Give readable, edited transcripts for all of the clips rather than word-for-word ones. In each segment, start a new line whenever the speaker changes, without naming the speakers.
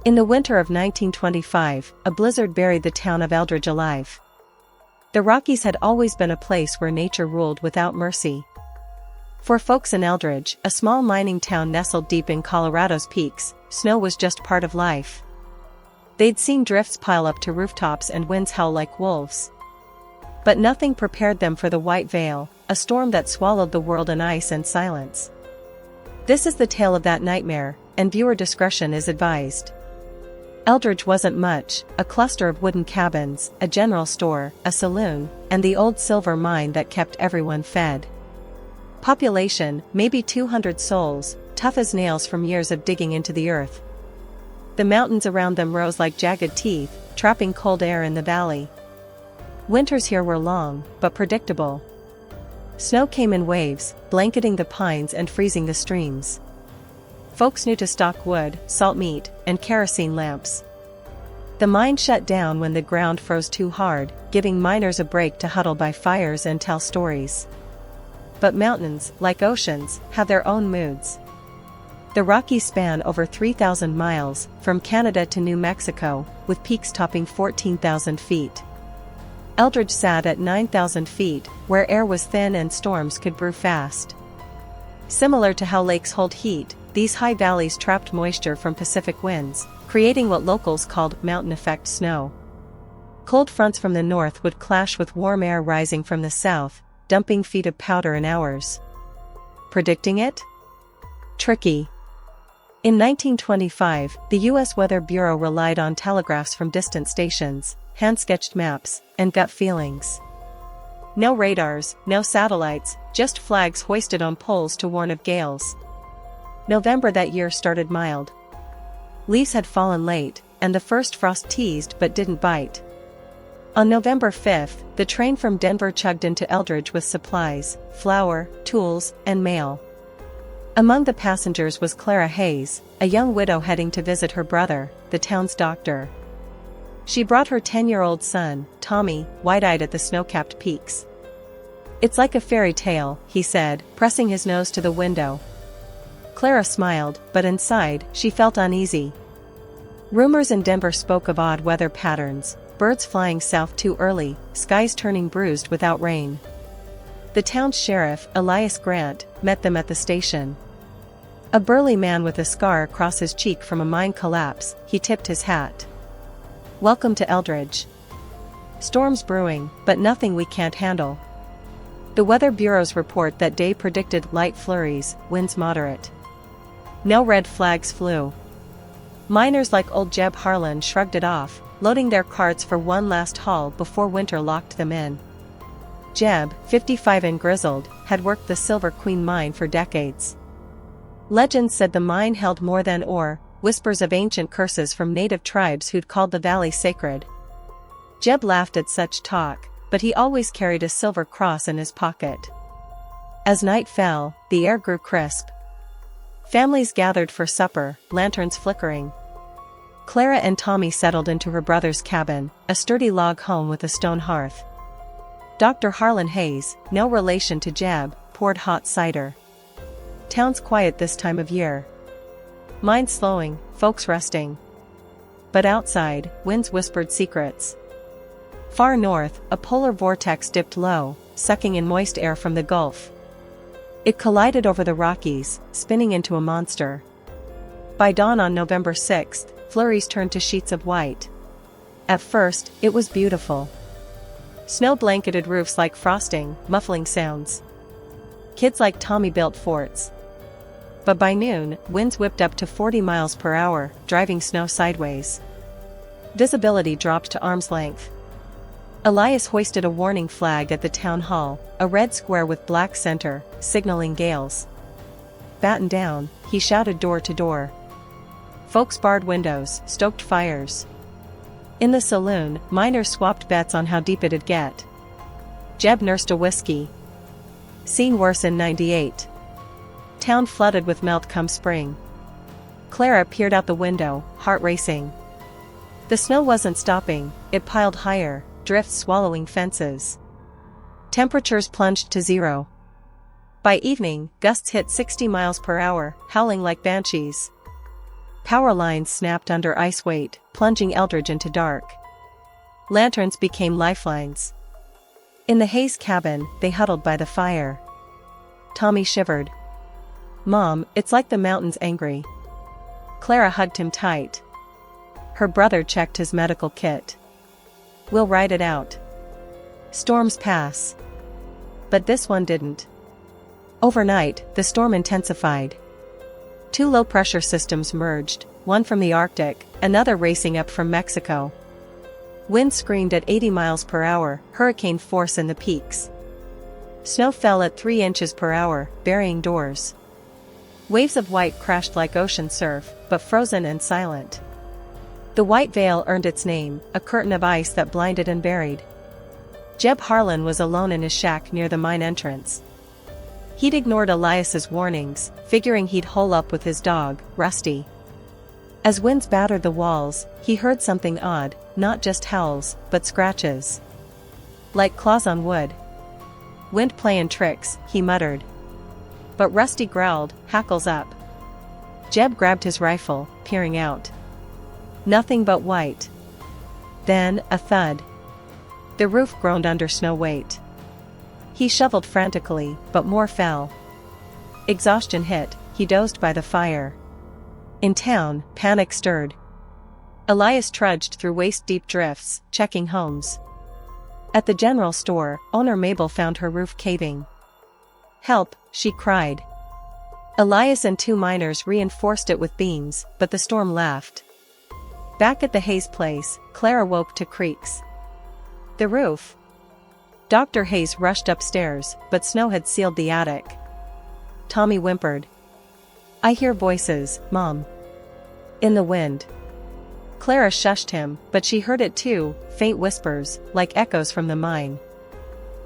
In the winter of 1925, a blizzard buried the town of Eldridge alive. The Rockies had always been a place where nature ruled without mercy. For folks in Eldridge, a small mining town nestled deep in Colorado's peaks, snow was just part of life. They'd seen drifts pile up to rooftops and winds howl like wolves. But nothing prepared them for the White Veil, a storm that swallowed the world in ice and silence. This is the tale of that nightmare, and viewer discretion is advised. Eldridge wasn't much, a cluster of wooden cabins, a general store, a saloon, and the old silver mine that kept everyone fed. Population, maybe 200 souls, tough as nails from years of digging into the earth. The mountains around them rose like jagged teeth, trapping cold air in the valley. Winters here were long, but predictable. Snow came in waves, blanketing the pines and freezing the streams. Folks knew to stock wood, salt meat, and kerosene lamps. The mine shut down when the ground froze too hard, giving miners a break to huddle by fires and tell stories. But mountains, like oceans, have their own moods. The Rockies span over 3,000 miles, from Canada to New Mexico, with peaks topping 14,000 feet. Eldridge sat at 9,000 feet, where air was thin and storms could brew fast. Similar to how lakes hold heat, these high valleys trapped moisture from Pacific winds, creating what locals called mountain effect snow. Cold fronts from the north would clash with warm air rising from the south, dumping feet of powder in hours. Predicting it? Tricky. In 1925, the U.S. Weather Bureau relied on telegraphs from distant stations, hand-sketched maps, and gut feelings. No radars, no satellites, just flags hoisted on poles to warn of gales. November that year started mild. Leaves had fallen late, and the first frost teased but didn't bite. On November 5th, the train from Denver chugged into Eldridge with supplies, flour, tools, and mail. Among the passengers was Clara Hayes, a young widow heading to visit her brother, the town's doctor. She brought her 10-year-old son, Tommy, wide-eyed at the snow-capped peaks. "It's like a fairy tale," he said, pressing his nose to the window. Clara smiled, but inside, she felt uneasy. Rumors in Denver spoke of odd weather patterns, birds flying south too early, skies turning bruised without rain. The town's sheriff, Elias Grant, met them at the station. A burly man with a scar across his cheek from a mine collapse, he tipped his hat. "Welcome to Eldridge. Storms brewing, but nothing we can't handle." The Weather Bureau's report that day predicted light flurries, winds moderate. No red flags flew. Miners like old Jeb Harlan shrugged it off, loading their carts for one last haul before winter locked them in. Jeb, 55 and grizzled, had worked the Silver Queen mine for decades. Legends said the mine held more than ore, whispers of ancient curses from native tribes who'd called the valley sacred. Jeb laughed at such talk, but he always carried a silver cross in his pocket. As night fell, the air grew crisp. Families gathered for supper, lanterns flickering. Clara and Tommy settled into her brother's cabin, a sturdy log home with a stone hearth. Dr. Harlan Hayes, no relation to Jeb, poured hot cider. Town's quiet this time of year. Mine slowing, folks resting. But outside, winds whispered secrets. Far north, a polar vortex dipped low, sucking in moist air from the Gulf. It collided over the Rockies, spinning into a monster. By dawn on November 6th, flurries turned to sheets of white. At first, it was beautiful. Snow blanketed roofs like frosting, muffling sounds. Kids like Tommy built forts. But by noon, winds whipped up to 40 miles per hour, driving snow sideways. Visibility dropped to arm's length. Elias hoisted a warning flag at the town hall, a red square with black center, signaling gales. "Batten down," he shouted door to door. Folks barred windows, stoked fires. In the saloon, miners swapped bets on how deep it'd get. Jeb nursed a whiskey. Seen worse in '98. Town flooded with melt come spring. Clara peered out the window, heart racing. The snow wasn't stopping, it piled higher, drifts swallowing fences. Temperatures plunged to zero. By evening, gusts hit 60 miles per hour, howling like banshees. Power lines snapped under ice weight, plunging Eldridge into dark. Lanterns became lifelines. In the Hayes cabin, they huddled by the fire. Tommy shivered. "Mom, it's like the mountain's angry." Clara hugged him tight. Her brother checked his medical kit. "We'll ride it out. Storms pass." But this one didn't. Overnight, the storm intensified. Two low-pressure systems merged, one from the Arctic, another racing up from Mexico. Wind screamed at 80 miles per hour, hurricane force in the peaks. Snow fell at 3 inches per hour, burying doors. Waves of white crashed like ocean surf, but frozen and silent. The White Veil earned its name, a curtain of ice that blinded and buried. Jeb Harlan was alone in his shack near the mine entrance. He'd ignored Elias's warnings, figuring he'd hole up with his dog, Rusty. As winds battered the walls, he heard something odd, not just howls, but scratches. Like claws on wood. "Wind playin' tricks," he muttered. But Rusty growled, "Hackles up." Jeb grabbed his rifle, peering out. Nothing but white. Then, a thud. The roof groaned under snow weight. He shoveled frantically, but more fell. Exhaustion hit, he dozed by the fire. In town, panic stirred. Elias trudged through waist-deep drifts, checking homes. At the general store, owner Mabel found her roof caving. "Help," she cried. Elias and 2 miners reinforced it with beams, but the storm laughed. Back at the Hayes place, Clara woke to creaks. The roof. Dr. Hayes rushed upstairs, but snow had sealed the attic. Tommy whimpered. "I hear voices, Mom." In the wind. Clara shushed him, but she heard it too, faint whispers, like echoes from the mine.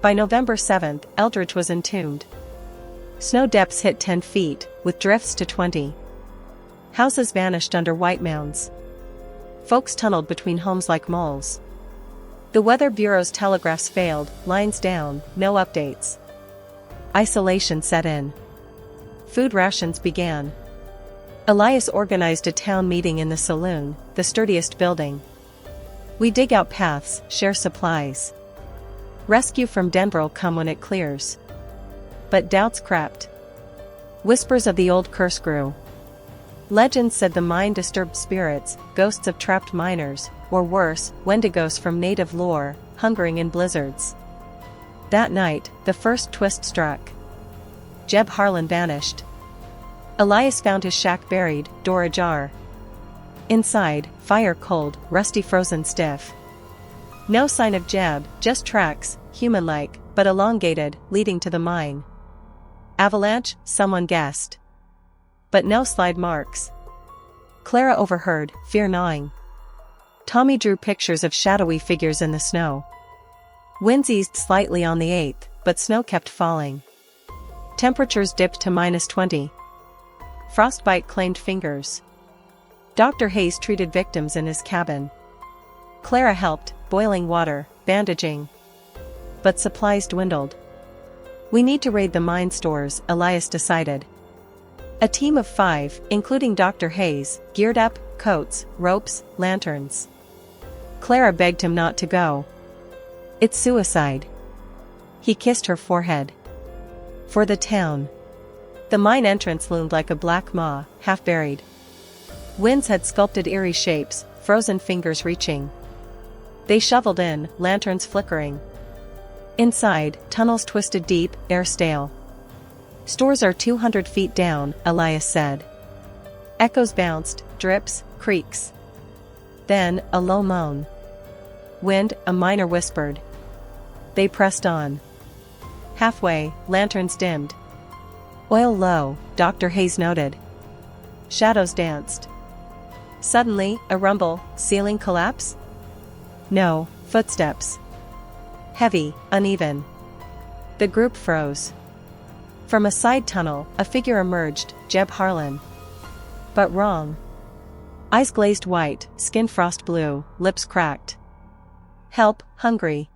By November 7th, Eldridge was entombed. Snow depths hit 10 feet, with drifts to 20. Houses vanished under white mounds. Folks tunneled between homes like moles. The Weather Bureau's telegraphs failed, lines down, no updates. Isolation set in. Food rations began. Elias organized a town meeting in the saloon, the sturdiest building. "We dig out paths, share supplies. Rescue from Denver'll come when it clears." But doubts crept. Whispers of the old curse grew. Legends said the mine disturbed spirits, ghosts of trapped miners, or worse, Wendigos from native lore, hungering in blizzards. That night, the first twist struck. Jeb Harlan vanished. Elias found his shack buried, door ajar. Inside, fire cold, Rusty frozen stiff. No sign of Jeb, just tracks, human-like, but elongated, leading to the mine. Avalanche, someone guessed. But no slide marks. Clara overheard, fear gnawing. Tommy drew pictures of shadowy figures in the snow. Winds eased slightly on the 8th, but snow kept falling. Temperatures dipped to -20. Frostbite claimed fingers. Dr. Hayes treated victims in his cabin. Clara helped, boiling water, bandaging. But supplies dwindled. "We need to raid the mine stores," Elias decided. A team of 5, including Dr. Hayes, geared up, coats, ropes, lanterns. Clara begged him not to go. "It's suicide." He kissed her forehead. "For the town." The mine entrance loomed like a black maw, half buried. Winds had sculpted eerie shapes, frozen fingers reaching. They shoveled in, lanterns flickering. Inside, tunnels twisted deep, air stale. "Stores are 200 feet down," Elias said. Echoes bounced, drips, creaks. Then, a low moan. "Wind," a miner whispered. They pressed on. Halfway, lanterns dimmed. "Oil low," Dr. Hayes noted. Shadows danced. Suddenly, a rumble, ceiling collapse? No, footsteps. Heavy, uneven. The group froze. From a side tunnel, a figure emerged, Jeb Harlan. But wrong. Eyes glazed white, skin frost blue, lips cracked. "Help, hungry,"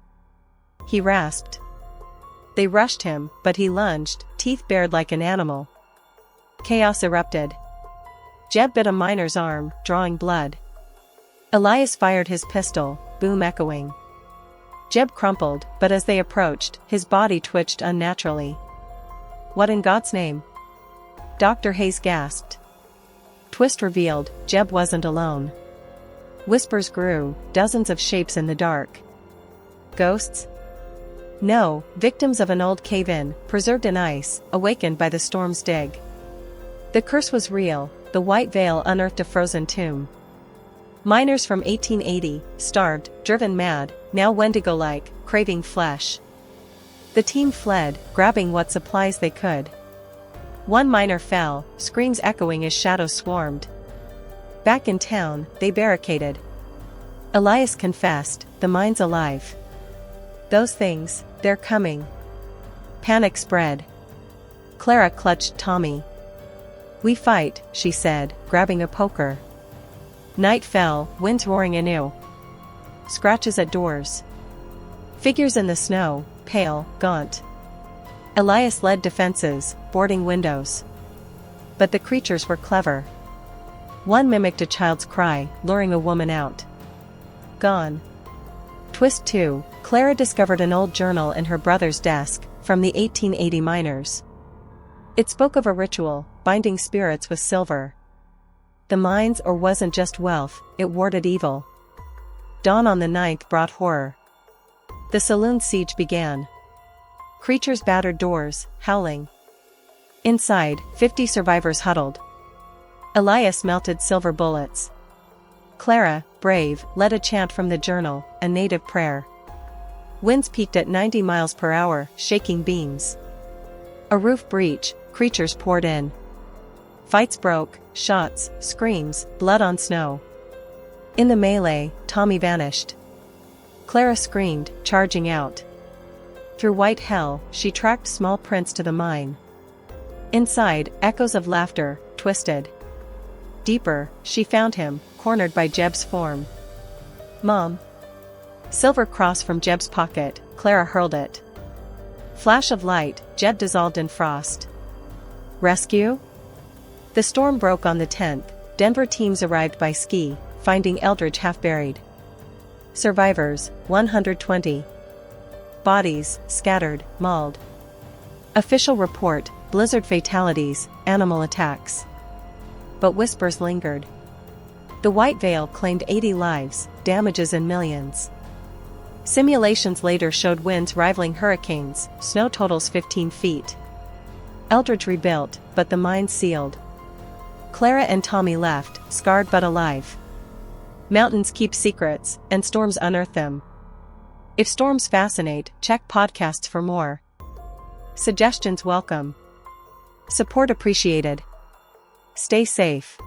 he rasped. They rushed him, but he lunged, teeth bared like an animal. Chaos erupted. Jeb bit a miner's arm, drawing blood. Elias fired his pistol, boom echoing. Jeb crumpled, but as they approached, his body twitched unnaturally. "What in God's name?" Dr. Hayes gasped. Twist revealed, Jeb wasn't alone. Whispers grew, dozens of shapes in the dark. Ghosts? No, victims of an old cave-in, preserved in ice, awakened by the storm's dig. The curse was real, the white veil unearthed a frozen tomb. Miners from 1880, starved, driven mad, now Wendigo-like, craving flesh. The team fled, grabbing what supplies they could. One miner fell, screams echoing as shadows swarmed. Back in town, they barricaded. Elias confessed, "The mine's alive. Those things, they're coming." Panic spread. Clara clutched Tommy. "We fight," she said, grabbing a poker. Night fell, winds roaring anew. Scratches at doors. Figures in the snow, pale, gaunt. Elias led defenses, boarding windows. But the creatures were clever. One mimicked a child's cry, luring a woman out. Gone. Twist 2, Clara discovered an old journal in her brother's desk, from the 1880 miners. It spoke of a ritual, binding spirits with silver. The mines or wasn't just wealth, it warded evil. Dawn on the 9th brought horror. The saloon siege began. Creatures battered doors, howling. Inside, 50 survivors huddled. Elias melted silver bullets. Clara, brave, led a chant from the journal, a native prayer. Winds peaked at 90 miles per hour, shaking beams. A roof breach, creatures poured in. Fights broke, shots, screams, blood on snow. In the melee, Tommy vanished. Clara screamed, charging out. Through white hell, she tracked small prints to the mine. Inside, echoes of laughter, twisted. Deeper, she found him, cornered by Jeb's form. "Mom." Silver cross from Jeb's pocket, Clara hurled it. Flash of light, Jeb dissolved in frost. Rescue? The storm broke on the 10th, Denver teams arrived by ski, finding Eldridge half buried. Survivors, 120. Bodies, scattered, mauled. Official report, blizzard fatalities, animal attacks. But whispers lingered. The white veil claimed 80 lives, damages in millions. Simulations later showed winds rivaling hurricanes, snow totals 15 feet. Eldridge rebuilt, but the mine sealed. Clara and Tommy left, scarred but alive. Mountains keep secrets, and storms unearth them. If storms fascinate, check podcasts for more. Suggestions welcome. Support appreciated. Stay safe.